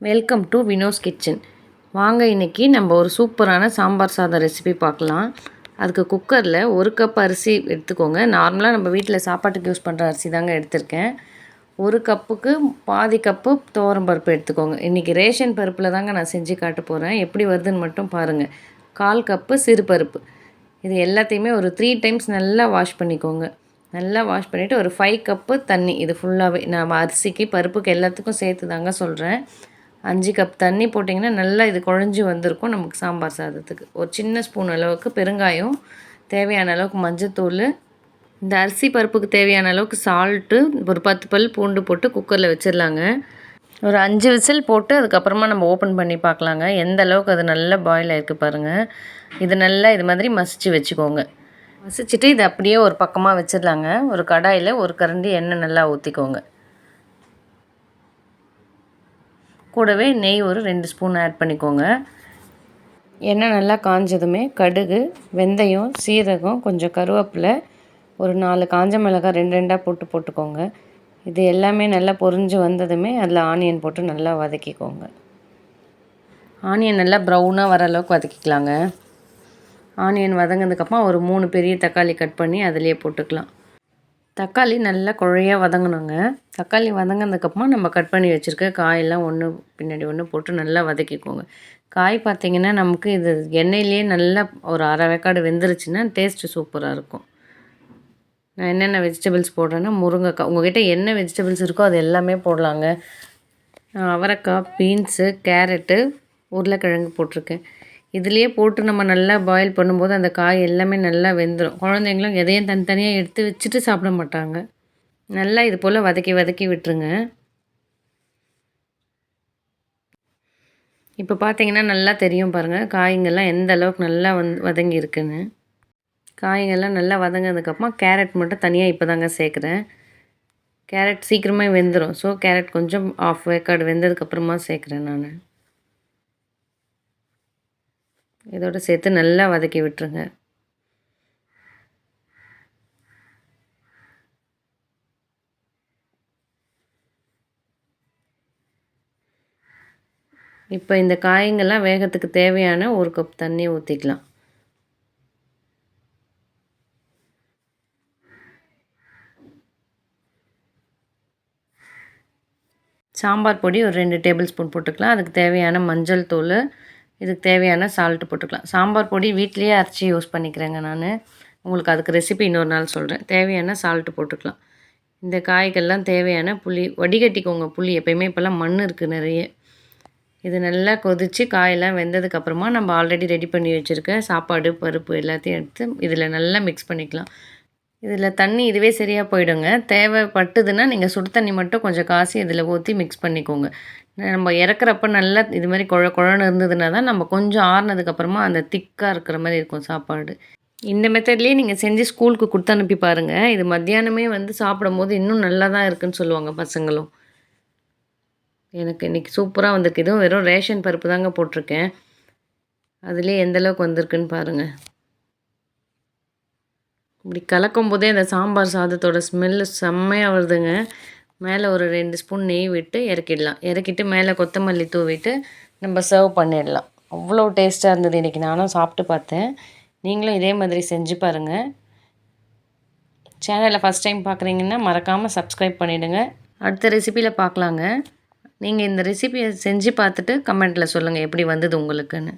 Welcome to Vino's kitchen. வாங்க இன்றைக்கி நம்ம ஒரு சூப்பரான சாம்பார் சாதம் ரெசிபி பார்க்கலாம். அதுக்கு குக்கரில் 1 கப் அரிசி எடுத்துக்கோங்க. நார்மலாக நம்ம வீட்டில் சாப்பாட்டுக்கு யூஸ் பண்ணுற அரிசி தாங்க எடுத்திருக்கேன். 1 கப்புக்கு பாதி கப்பு துவரம்பருப்பு எடுத்துக்கோங்க. இன்றைக்கி ரேஷன் பருப்பில் தாங்க நான் செஞ்சு காட்ட போகிறேன். எப்படி வருதுன்னு மட்டும் பாருங்கள். 1/4 கப்பு சிறுபருப்பு. இது எல்லாத்தையுமே ஒரு 3 டைம்ஸ் நல்லா வாஷ் பண்ணிக்கோங்க. நல்லா வாஷ் பண்ணிவிட்டு ஒரு 5 கப்பு தண்ணி. இது ஃபுல்லாகவே நான் அரிசிக்கு பருப்புக்கு எல்லாத்துக்கும் சேர்த்து தாங்க சொல்கிறேன். 5 கப் தண்ணி போட்டிங்கன்னா நல்லா இது குழஞ்சி வந்திருக்கும் நமக்கு சாம்பார் சாதத்துக்கு. ஒரு சின்ன ஸ்பூன் அளவுக்கு பெருங்காயம், தேவையான அளவுக்கு மஞ்சத்தூள், இந்த அரிசி பருப்புக்கு தேவையான அளவுக்கு சால்ட்டு, ஒரு 10 பல் பூண்டு போட்டு குக்கரில் வச்சிடலாங்க. ஒரு 5 விசில் போட்டு அதுக்கப்புறமா நம்ம ஓப்பன் பண்ணி பார்க்கலாங்க. எந்த அளவுக்கு அது நல்லா பாயில் ஆகிருக்கு பாருங்கள். இது நல்லா இது மாதிரி மசிச்சு வச்சுக்கோங்க. மசிச்சுட்டு இதை அப்படியே ஒரு பக்கமாக வச்சிடலாங்க. ஒரு கடாயில் ஒரு கரண்டி எண்ணெய் நல்லா ஊற்றிக்கோங்க. கூடவே நெய் ஒரு 2 ஸ்பூன் ஆட் பண்ணிக்கோங்க. எண்ணெய் நல்லா காஞ்சதுமே கடுகு, வெந்தயம், சீரகம், கொஞ்சம் கருவேப்பிலை, ஒரு 4 காஞ்ச மிளகாய் 2 போட்டுக்கோங்க. இது எல்லாமே நல்லா பொரிஞ்சு வந்ததுமே அதில் ஆனியன் போட்டு நல்லா வதக்கிக்கோங்க. ஆனியன் நல்லா ப்ரௌனாக வர அளவுக்கு வதக்கிக்கலாங்க. ஆனியன் வதங்கினதுக்கப்புறம் ஒரு 3 பெரிய தக்காளி கட் பண்ணி அதிலே போட்டுக்கலாம். தக்காளி நல்லா குழையாக வதங்கணுங்க. தக்காளி வதங்கினதுக்கப்புறமா நம்ம கட் பண்ணி வச்சுருக்க காயெல்லாம் ஒன்று பின்னாடி ஒன்று போட்டு நல்லா வதக்கிக்கோங்க. காய் பார்த்திங்கன்னா நமக்கு இது எண்ணெயிலே நல்லா ஒரு அரை வேக்காடு வெந்துருச்சுன்னா டேஸ்ட்டு சூப்பராக இருக்கும். நான் என்னென்ன வெஜிடபிள்ஸ் போடுறேன்னா முருங்கைக்காய், உங்கள்கிட்ட என்ன வெஜிடபிள்ஸ் இருக்கோ அது எல்லாமே போடலாங்க. அவரைக்காய், பீன்ஸு, கேரட்டு, உருளைக்கிழங்கு போட்டிருக்கேன். இதுலேயே போட்டு நம்ம நல்லா பாயில் பண்ணும்போது அந்த காய் எல்லாமே நல்லா வெந்துடும். குழந்தைங்களும் எதையும் தனித்தனியாக எடுத்து வச்சுட்டு சாப்பிட மாட்டாங்க. நல்லா இது போல் வதக்கி விட்டுருங்க. இப்போ பார்த்தீங்கன்னா நல்லா தெரியும் பாருங்கள், காய்ங்கள்லாம் எந்த அளவுக்கு நல்லா வதங்கி இருக்குன்னு. காய்ங்கள்லாம் நல்லா வதங்கினதுக்கப்புறமா கேரட் மட்டும் தனியாக இப்போ தாங்க சேர்க்குறேன். கேரட் சீக்கிரமாக வெந்துடும். ஸோ கேரட் கொஞ்சம் ஆஃப் வேக்காடு வெந்ததுக்கப்புறமா சேர்க்குறேன் நான். இதோடு சேர்த்து நல்லா வதக்கி விட்டுருங்க. இப்போ இந்த காய்ங்கள்லாம் வேகத்துக்கு தேவையான 1 கப் தண்ணி ஊற்றிக்கலாம். சாம்பார் பொடி ஒரு 2 டேபிள் ஸ்பூன் போட்டுக்கலாம். அதுக்கு தேவையான மஞ்சள் தூள், இதுக்கு தேவையான சால்ட்டு போட்டுக்கலாம். சாம்பார் பொடி வீட்லேயே அரைச்சி யூஸ் பண்ணிக்கிறேங்க நான். உங்களுக்கு அதுக்கு ரெசிபி இன்னொரு நாள் சொல்கிறேன். தேவையான சால்ட்டு போட்டுக்கலாம். இந்த காய்கள்லாம் தேவையான புளி வடிகட்டிக்கோங்க. புளி எப்போயுமே இப்போல்லாம் மண் இருக்குது நிறைய. இது நல்லா கொதித்து காயெல்லாம் வெந்ததுக்கப்புறமா நம்ம ஆல்ரெடி ரெடி பண்ணி வச்சுருக்க சாப்பாடு, பருப்பு எல்லாத்தையும் எடுத்து இதில் நல்லா மிக்ஸ் பண்ணிக்கலாம். இதில் தண்ணி இதுவே சரியாக போயிடுங்க. தேவைப்பட்டுதுன்னா நீங்கள் சுடு தண்ணி மட்டும் கொஞ்சம் காசி இதில் ஊற்றி மிக்ஸ் பண்ணிக்கோங்க. நம்ம இறக்குறப்ப நல்லா இது மாதிரி குழன்னு இருந்ததுன்னா தான் நம்ம கொஞ்சம் ஆறுனதுக்கப்புறமா அந்த திக்காக இருக்கிற மாதிரி இருக்கும் சாப்பாடு. இந்த மெத்தட்லேயே நீங்கள் செஞ்சு ஸ்கூலுக்கு கொடுத்து அனுப்பி பாருங்கள். இது மத்தியானமே சாப்பிடும்போது இன்னும் நல்லா தான் இருக்குதுன்னு சொல்லுவாங்க பசங்களும். எனக்கு இன்றைக்கி சூப்பராக வந்திருக்கு. இதுவும் வெறும் ரேஷன் பருப்பு தாங்க போட்டிருக்கேன். அதுலேயே எந்தளவுக்கு வந்திருக்குன்னு பாருங்கள். இப்படி கலக்கும் போதே அந்த சாம்பார் சாதத்தோட ஸ்மெல்லு செம்மையாக வருதுங்க. மேலே ஒரு 2 ஸ்பூன் நெய் விட்டு இறக்கிடலாம். இறக்கிட்டு மேலே கொத்தமல்லி தூவிட்டு நம்ம சர்வ் பண்ணிடலாம். அவ்வளோ டேஸ்ட்டாக இருந்தது. இன்றைக்கி நானும் சாப்பிட்டு பார்த்தேன். நீங்களும் இதே மாதிரி செஞ்சு பாருங்கள். சேனலை ஃபஸ்ட் டைம் பார்க்குறீங்கன்னா மறக்காமல் சப்ஸ்கிரைப் பண்ணிவிடுங்க. அடுத்த ரெசிப்பியில் பார்க்கலாங்க. நீங்கள் இந்த ரெசிபியை செஞ்சு பார்த்துட்டு கமெண்ட்டில் சொல்லுங்கள் எப்படி வந்தது உங்களுக்குன்னு.